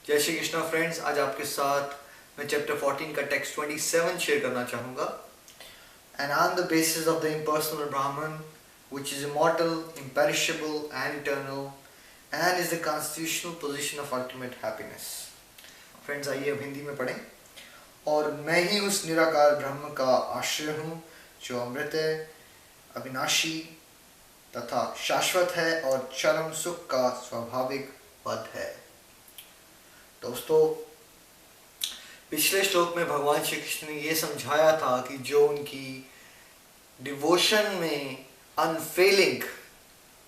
जय श्री कृष्णा फ्रेंड्स, आज आपके साथ मैं चैप्टर 14 का टेक्स्ट 27 शेयर करना चाहूँगा। And on the basis of the impersonal Brahman, which is immortal, imperishable and eternal, and is the constitutional position of ultimate happiness. Friends आइए अब हिंदी में पढ़ें। और मैं ही उस निराकार ब्रह्म का आश्रय हूँ जो अमृत है, अविनाशी तथा शाश्वत है और चरम सुख का स्वाभाविक पद है। दोस्तों, पिछले श्लोक में भगवान श्री कृष्ण ने ये समझाया था कि जो उनकी डिवोशन में अनफेलिंग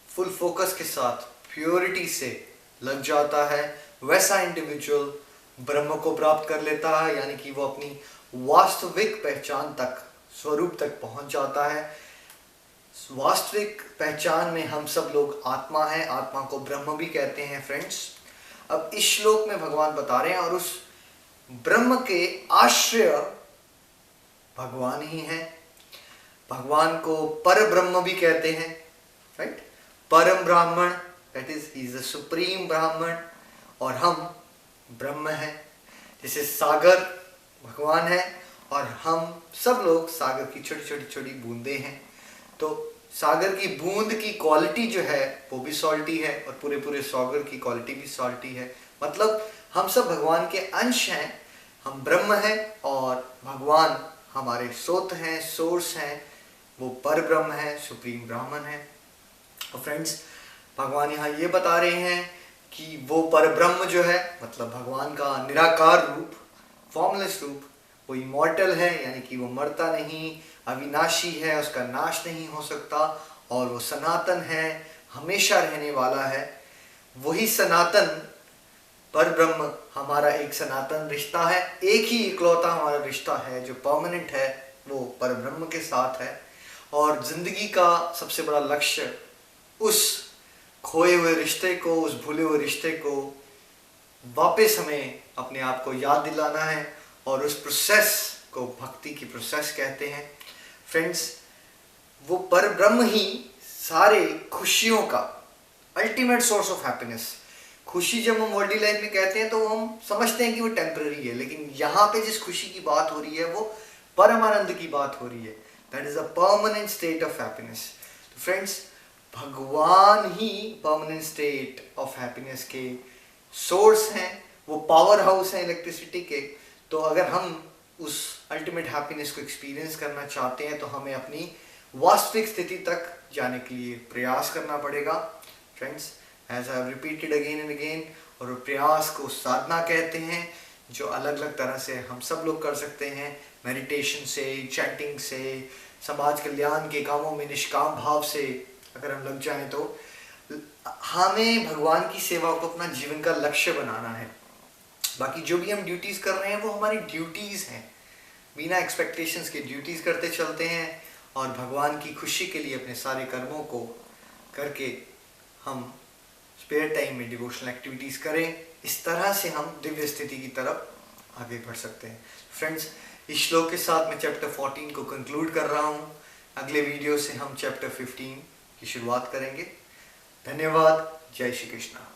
फुल फोकस के साथ प्योरिटी से लग जाता है, वैसा इंडिविजुअल ब्रह्म को प्राप्त कर लेता है, यानी कि वो अपनी वास्तविक पहचान तक, स्वरूप तक पहुंच जाता है। वास्तविक पहचान में हम सब लोग आत्मा हैं, आत्मा को ब्रह्म भी कहते हैं फ्रेंड्स। अब इस श्लोक में भगवान बता रहे हैं और उस ब्रह्म के आश्रय भगवान ही हैं। भगवान को पर ब्रह्म भी कहते हैं, राइट। परम ब्राह्मण, that is he is the supreme ब्राह्मण, और हम ब्रह्म हैं। जैसे सागर भगवान है और हम सब लोग सागर की छोटी छोटी छोटी बूंदे हैं। तो सागर की बूंद की क्वालिटी जो है वो भी सॉल्टी है और पूरे पूरे सागर की क्वालिटी भी सॉल्टी है। मतलब हम सब भगवान के अंश हैं, हम ब्रह्म हैं और भगवान हमारे स्रोत हैं, सोर्स हैं, वो पर ब्रह्म है, सुप्रीम ब्राह्मण है। और फ्रेंड्स, भगवान यहाँ ये बता रहे हैं कि वो पर ब्रह्म जो है, मतलब भगवान का निराकार रूप, फॉर्मलेस रूप, वो इमॉर्टल है, यानी कि वो मरता नहीं, अविनाशी है, उसका नाश नहीं हो सकता, और वो सनातन है, हमेशा रहने वाला है। वही सनातन पर ब्रह्म हमारा एक सनातन रिश्ता है, एक ही इकलौता हमारा रिश्ता है जो परमानेंट है, वो पर ब्रह्म के साथ है। और जिंदगी का सबसे बड़ा लक्ष्य उस खोए हुए रिश्ते को, उस भूले हुए रिश्ते को वापस हमें अपने आप को याद दिलाना है, और उस प्रोसेस को भक्ति की प्रोसेस कहते हैं। फ्रेंड्स, वो पर ब्रह्म ही सारे खुशियों का अल्टीमेट सोर्स ऑफ हैप्पीनेस। खुशी जब हम वर्ल्डली लाइफ में कहते हैं तो हम समझते हैं कि वो टेम्पररी है, लेकिन यहाँ पे जिस खुशी की बात हो रही है वो परमानंद की बात हो रही है। That is a permanent state of happiness. तो फ्रेंड्स, भगवान ही परमानेंट स्टेट ऑफ हैप्पीनेस के सोर्स हैं, वो पावर हाउस हैं इलेक्ट्रिसिटी के। तो अगर हम उस अल्टीमेट हैप्पीनेस को एक्सपीरियंस करना चाहते हैं तो हमें अपनी वास्तविक स्थिति तक जाने के लिए प्रयास करना पड़ेगा friends, as I have repeated again and again. और प्रयास को साधना कहते हैं, जो अलग अलग तरह से हम सब लोग कर सकते हैं। मेडिटेशन से, चैंटिंग से, समाज कल्याण के कामों में निष्काम भाव से अगर हम लग जाएं तो हमें भगवान की सेवा को अपना जीवन का लक्ष्य बनाना है। बाकी जो भी हम ड्यूटीज़ कर रहे हैं वो हमारी ड्यूटीज़ हैं, बिना एक्सपेक्टेशंस के ड्यूटीज़ करते चलते हैं, और भगवान की खुशी के लिए अपने सारे कर्मों को करके हम स्पेयर टाइम में डिवोशनल एक्टिविटीज़ करें। इस तरह से हम दिव्य स्थिति की तरफ आगे बढ़ सकते हैं। फ्रेंड्स, इस श्लोक के साथ मैं चैप्टर 14 को कंक्लूड कर रहा हूँ। अगले वीडियो से हम चैप्टर 15 की शुरुआत करेंगे। धन्यवाद। जय श्री कृष्णा।